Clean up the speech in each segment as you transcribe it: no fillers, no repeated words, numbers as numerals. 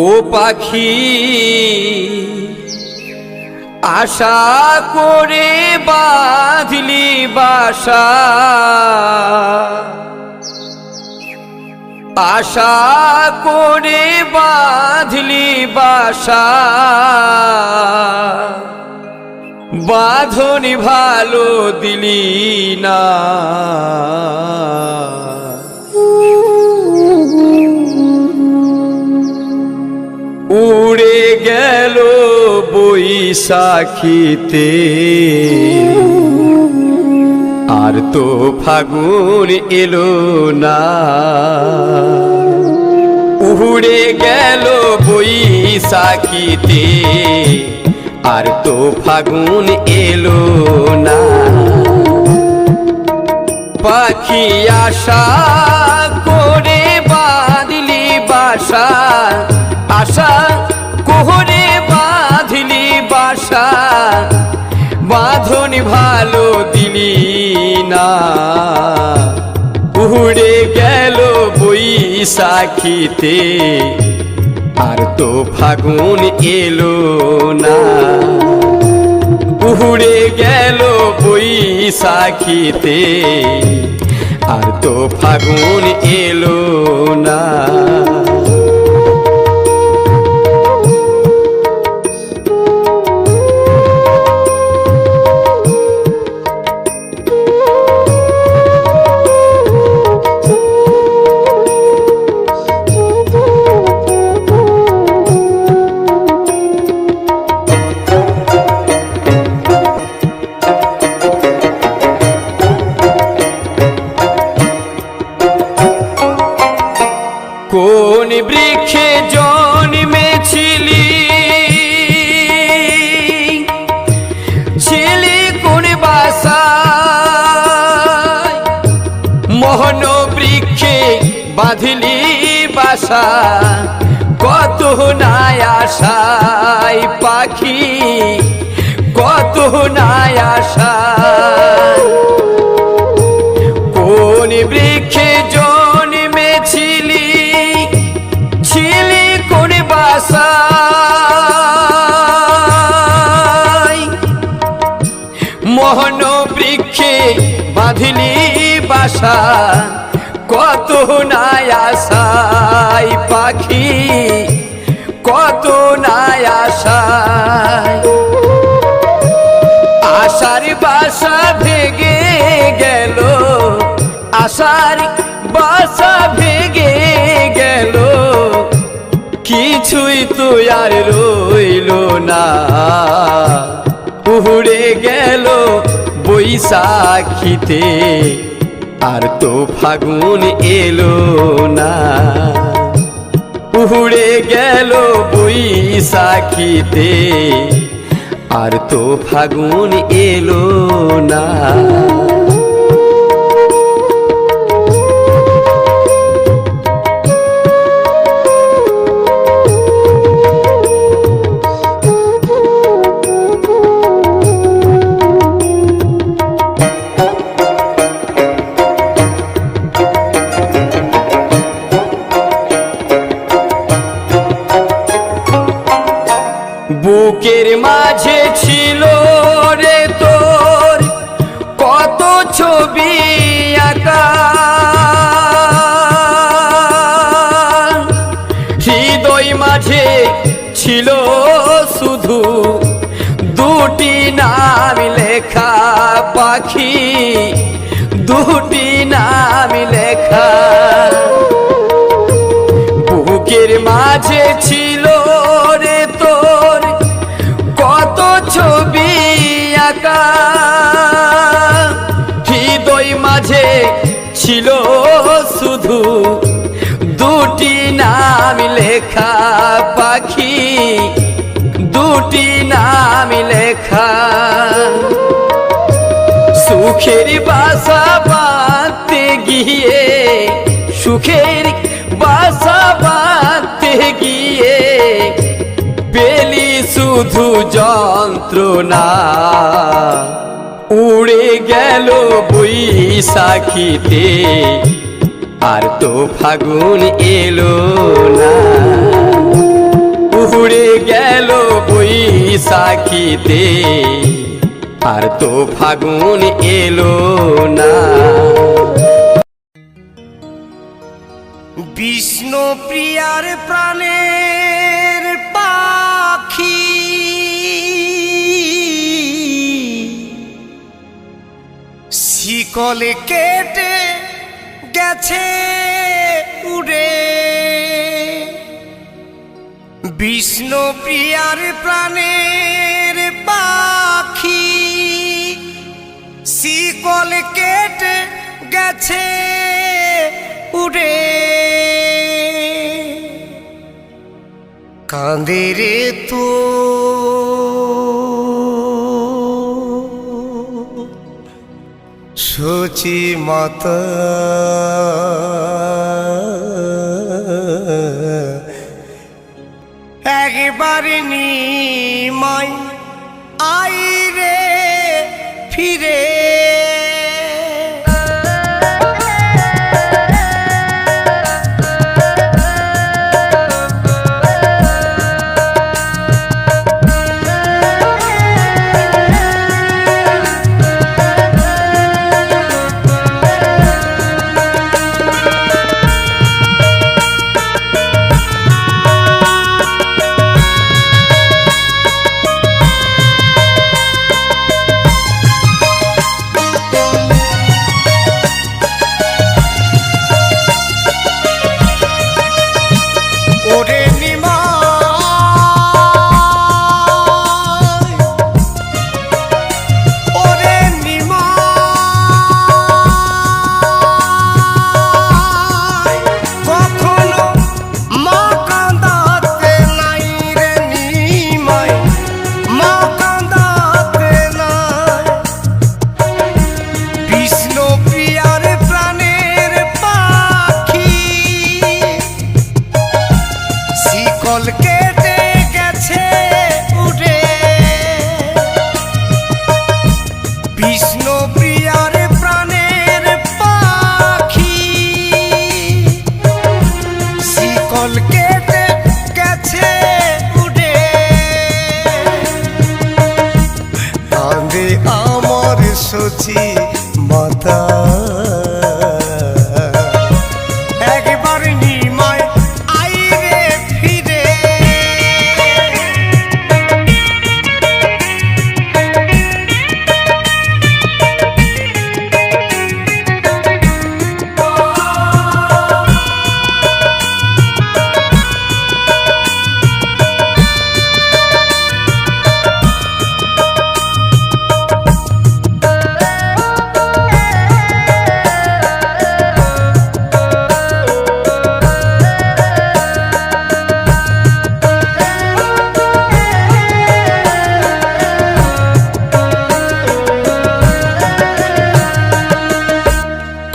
ও পাখি আশা করে বাঁধলি বাসা, আশা করে বাঁধলি বাসা, বাঁধনি ভালো দিলি না। উড়ে গেল বৈশাখীতে আর তো ফাগুন এলো না। উড়ে গেল বৈশাখীতে আর তো ফাগুন এলো না। পাখি আশা করে বাঁধলি বাসা, আশা করে বাঁধলি বাসা, বাঁধনি ভালো দিলি না। উড়ে গেল বৈশাখীতে আর তো ফাগুন এলো না। উড়ে গেল বৈশাখীতে আর তো ফাগুন এলো না। কোন বৃক্ষে জন্মেছিলি, ছিলি কোন বাসায়, মোহন বৃক্ষে বাঁধলি বাসা, কত নাই আশায় পাখি, কত নাই আশায়। কোন বৃক্ষে জন্মেছিলি, ছিলি কোন বাসায়, মোহন বৃক্ষে বাঁধলি বাসা, কত নাই আশায় পাখি, কত নাই আশায়। আশার বাসা ভেঙে গেল, আশার বাসা ভেঙে গেল, কিছুই তো আর রইল না। উড়ে গেল বৈশাখীতে আর তো ফাগুন এলো না। উড়ে গেল বৈশাখীতে আর তো ফাগুন এলো না। বুকের মাঝে ছিল রে তোর কত ছবি আঁকা, হৃদয় মাঝে ছিল শুধু দুটি নাম লেখা পাখি, দুটি নাম লেখা। বুকের মাঝে ছিল রে তোর কত ছবি আঁকা, হৃদয় মাঝে ছিল শুধু দুটি নাম লেখা পাখি, দুটি নাম লেখা। সুখের বাসা বাঁধতে গিয়ে, সুখের বাসা বাঁধতে গিয়ে পেলি শুধু যন্ত্রণা। উড়ে গেল বৈশাখীতে আর তো ফাগুন এলো না। উড়ে গেল বৈশাখীতে, আর তো ফাগুন এলো না। বিষ্ণু প্রিয়ার প্রাণের পাখি শিকলে কেটে গেছে উড়ে। বিষ্ণু প্রিয়ার প্রাণের পাখি শিকল কেটে গেছে উড়ে। কাঁদে রে তো সচি মাতা, একবার নিমাই আই রে ফিরে। কেটে গেছে উড়ে। বিষ্ণু প্রিয়ার প্রাণের পাখি শিকল কেটে গেছে উড়ে। কাঁদে আমার সচি মাতা, একবার নিমায় আই রে ফিরে।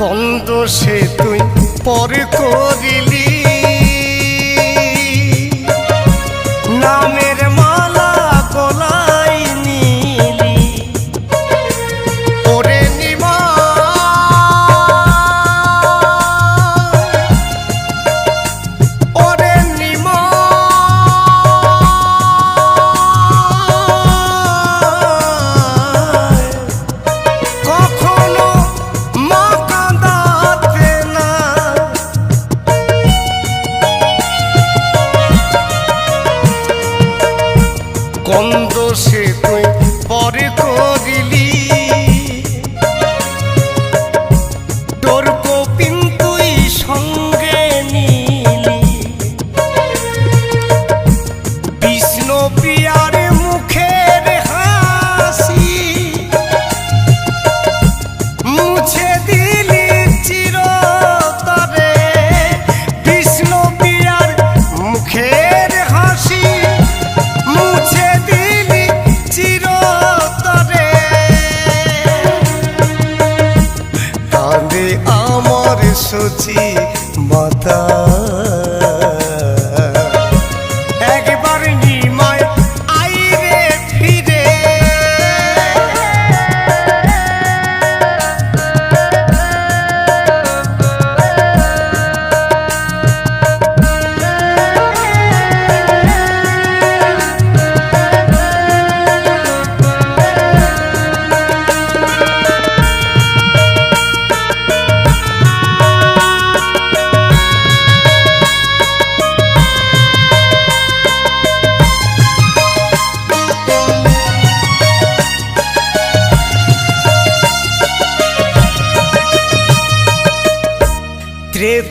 কন্দ সে তুই পর করিলি, নামের মালা গলায় নিলি। ওরে নিমা ওরে নিমা কখনো মা কাঁদাতে না। কন্দ সে তুই পর করিলি, তোর কপিন তুই সঙ্গে নিলি। বিষ্ণু প্রিয়ার মুখের হাসি মুছে দিলি চিরতরে। বিষ্ণু প্রিয়ার মুখের হাসি মুছে দিলি চিরতরে। কাঁদে আমার সচি মাতা, একবার নিমায় আই রে ফিরে।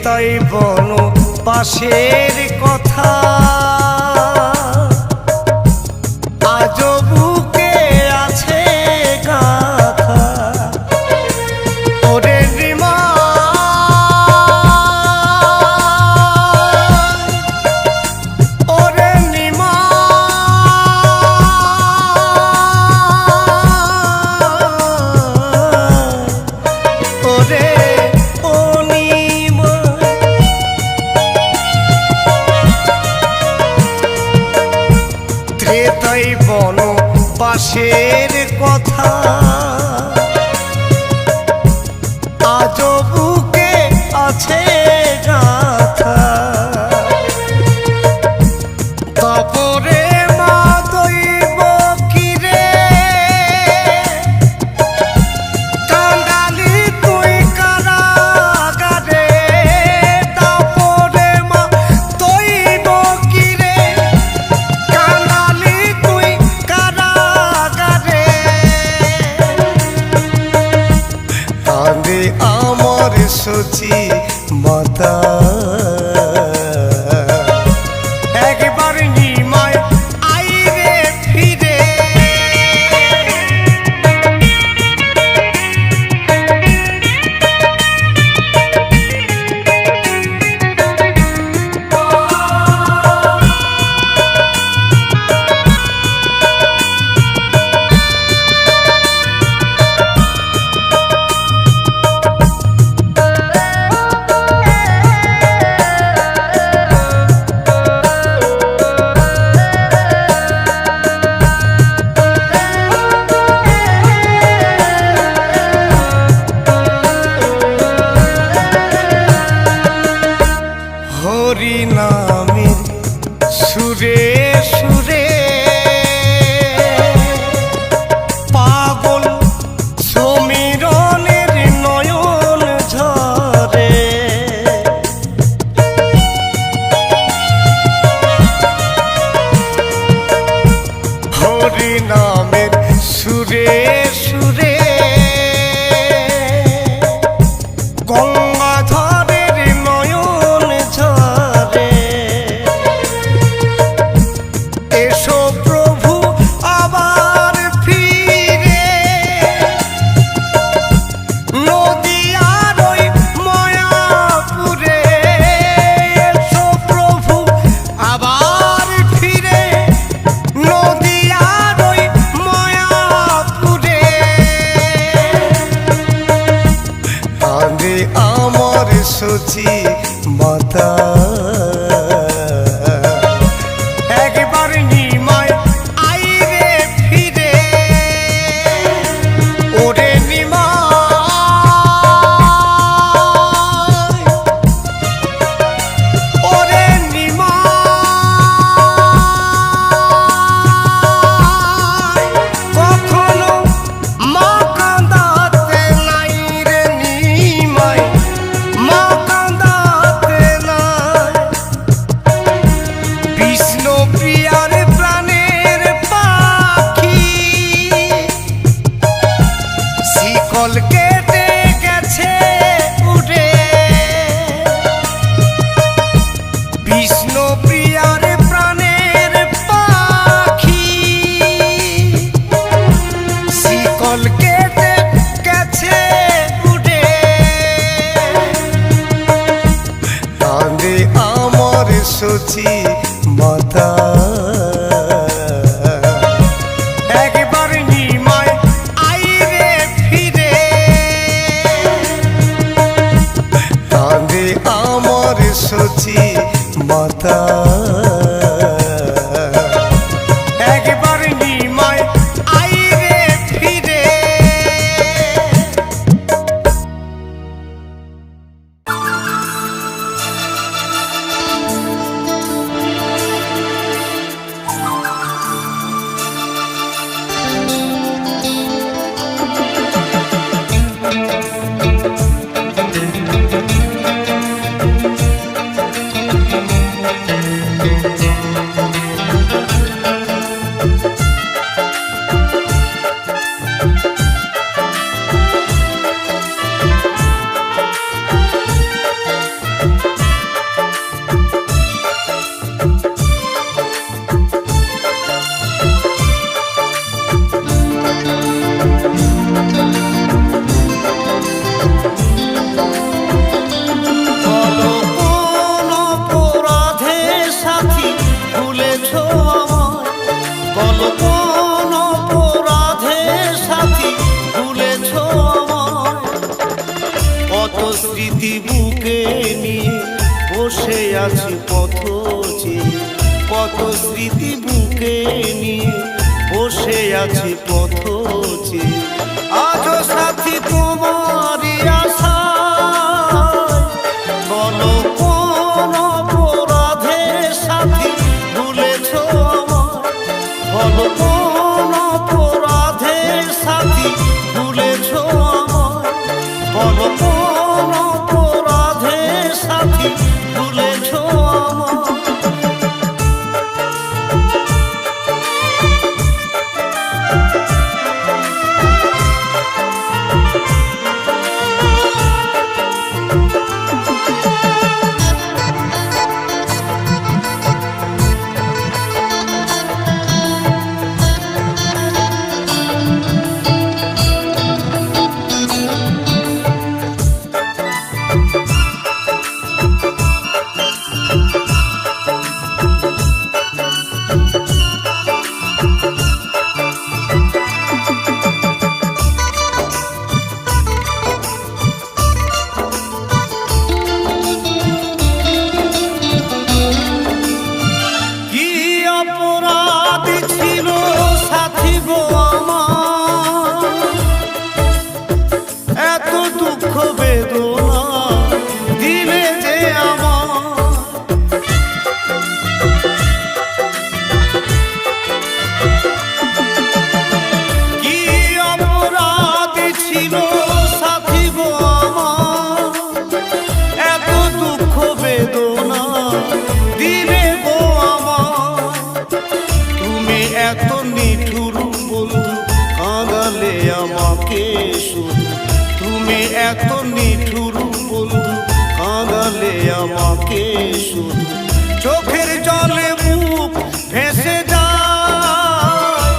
তাই বন পাশের কথা আজও বুকে আছে গাথা। ওরে নিমাই, ওরে নিমাই, ওরে ও নিমাই, ত্রেতাই বন পাশের কথা আজও বুকে আছে গাথা। তারপরে মা দইব কিরে কাঙালি তুই কারাগারে। তারপরে মা দইব কিরে কাঙালি তুই কারাগারে। কাঁদে আমার সচি মাতা একবার নিমাই আইরে ফিরে। হরি নামের সুরে সুরে পাগল সমীরণের নয়ন ঝরে। হরি নামের সুরে সুরে গঙ্গাধরের নয়ন ঝরে। এসো প্রভু আবার ফিরে নদিয়ার ওই মায়াপুরে। এসো প্রভু আবার ফিরে নদিয়ার ওই মায়াপুরে। কাঁদে আমার সচি মাতা একবার নিমাই আইরে ফিরে। ওরে নিমাই, ওরে নিমাই, কখনো মা কাঁদাতে নাই রে নিমাই, মা কাঁদাতে নাই। বিষ্ণু প্রিয়ার প্রাণের পাখি শিকল কেটে গেছে উড়ে। বিষ্ণু প্রিয়ার প্রাণের পাখি শিকল কেটে গেছে উড়ে। কাঁদে আমার সচি মাতা একবার নিমাই আইরে ফিরে। কাঁদে আমার সচি মাতা একবার নিমাই আইরে ফিরে। বসে আছি পথ চেয়ে, কত স্মৃতি বুকে নিয়ে বসে আছি পথ চেয়ে। আজও সাথী তোমারই আশায়, বলো কোন অপরাধে সাথী ভুলেছ আমায়, বলো কোন অপরাধে সাথী ভুলেছ আমায়, বলো কোন অপরাধে সাথী ভুলেছ আমায়। অপরাধী ছিল সাথী গো আমার, এত দুঃখ বেদনা দিলে যে আমার। কি অপরাধী ছিল সাথী গো আমার, এত দুঃখ বেদনা দিলে গো আমার। এত নিঠুর বন্ধু কাঁদালে আমাকে শুধু, তুমি এত নিঠুর বন্ধু কাঁদালে আমাকে শুধু। চোখের জলে মুখ ভেসে যায়,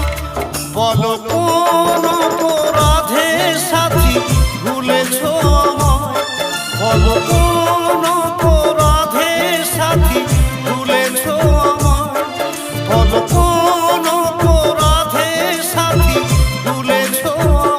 বলো কোন অপরাধে সাথী ভুলেছ আমায়, বলো কোন অপরাধে সাথী ভুলেছ আমায়, বলো কোন অপরাধে সাথী ভুলেছ আমায়।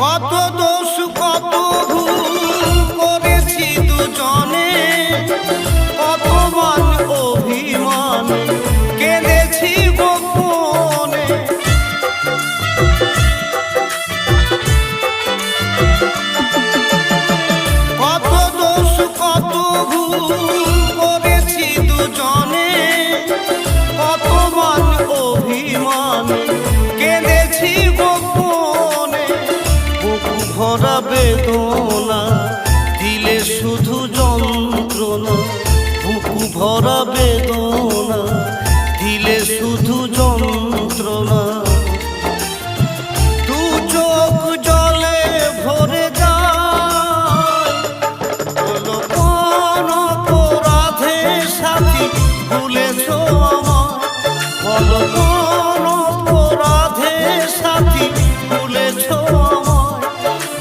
কত দোষ কত ভুল করেছি দুজনে, কত মান অভিমান কেঁদেছি গোপনে। কত দোষ কত ভুল করেছি দুজনে, কত মান অভিমান কেঁদেছি গোপনে। বুকু ভরা বেদনা দিলে শুধু যন্ত্রণা, বুকু ভরা বেদনা দিলে শুধু যন্ত্রণা। দু চোখ জলে ভরে যায়, বলো কোন অপরাধে সাথী ভুলেছ আমায়, বলো কোন অপরাধে সাথী ভুলেছ আমায়,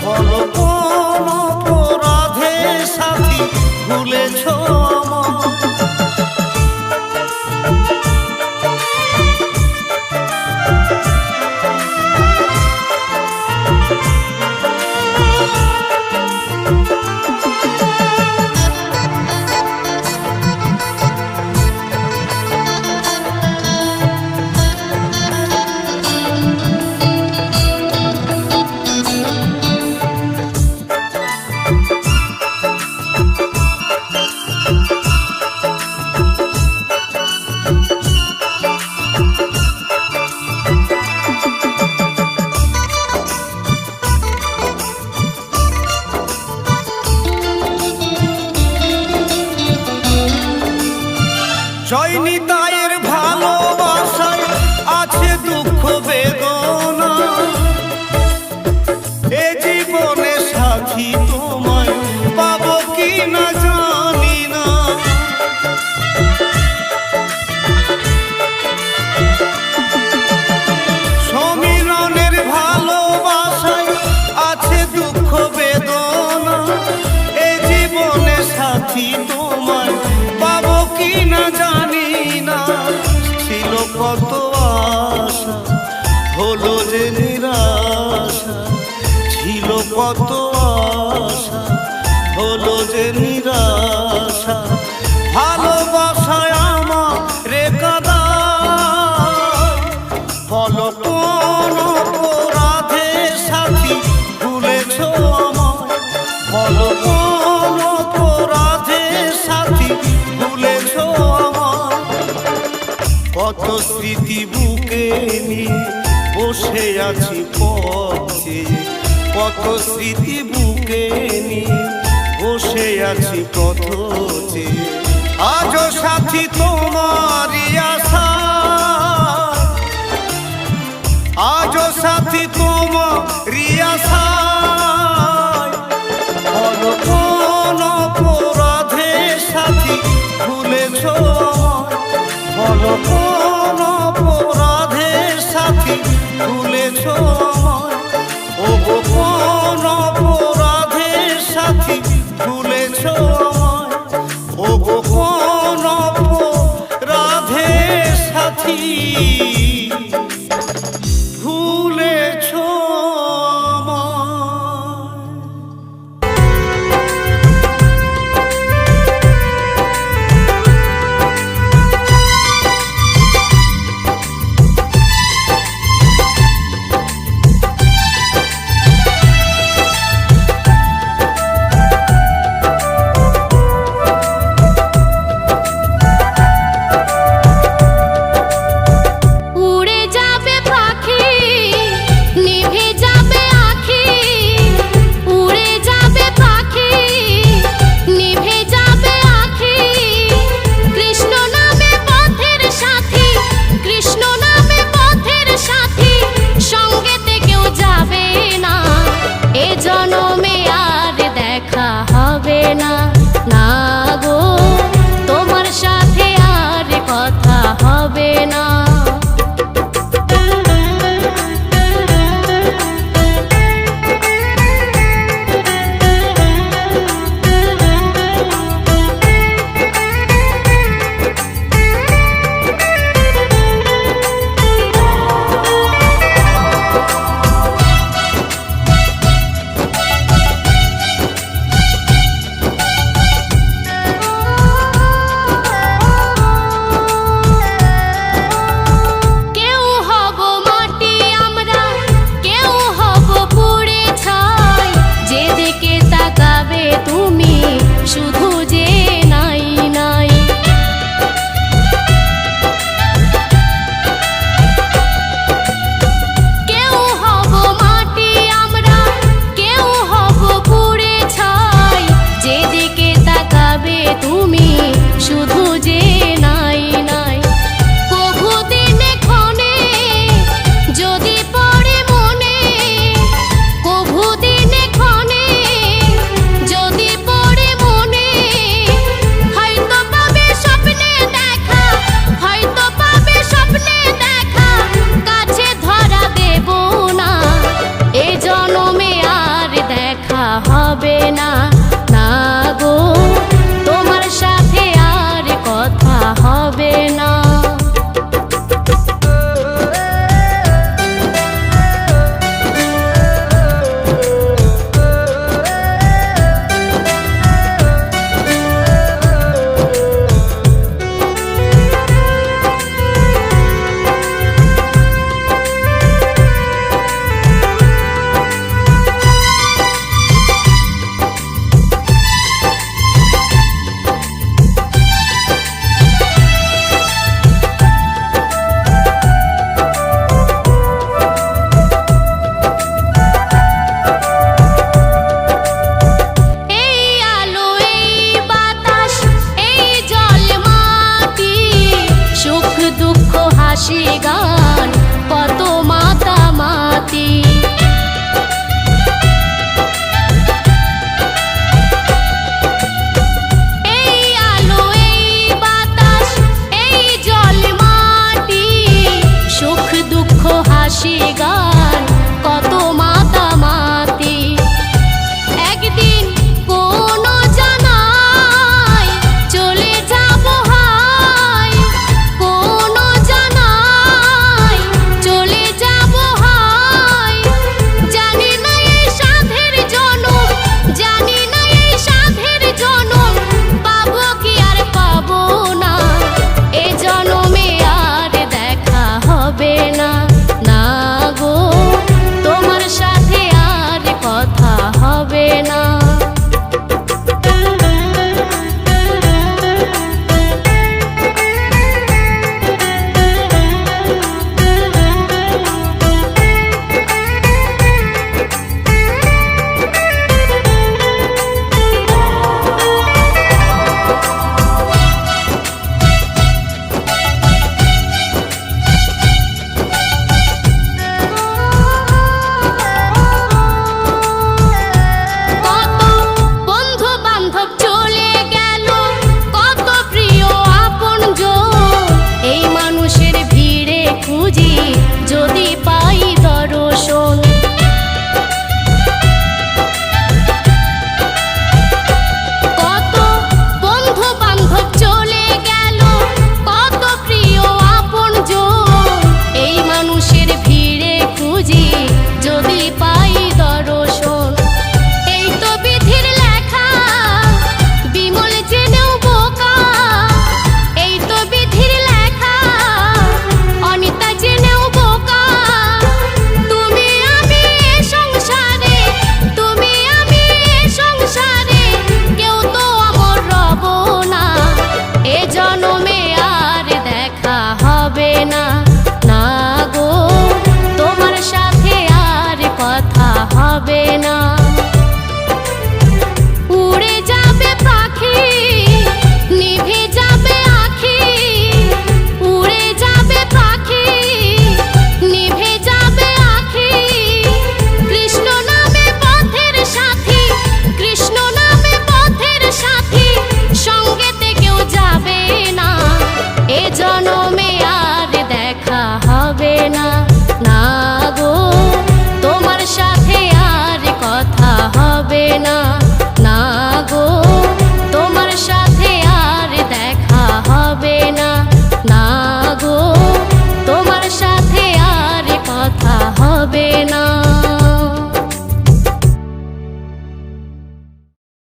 বলো কোন আছি তোমায় পাবো কি না জানি না, ছিল কত আশা হলো যে নিরাশা, ছিল কত আশা হলো যে নিরাশা, ভালোবাসায় আমার রেখাদা বলো কোন অপরাধে সাথী ভুলেছ আমায়, বলো কোন অপরাধে সাথী ভুলেছ আমায়। কত স্মৃতি বুকে নিয়ে বসে আছি পথে, কত স্মৃতি বুকে নিয়ে বসে আছি পথে, আজও সাথী তোমারই আশা, আজও সাথী তোমারই আশা, বলো কোন অপরাধে সাথী ভুলেছ আমায়, বলো কোন অপরাধে সাথী ভুলেছ আমায়।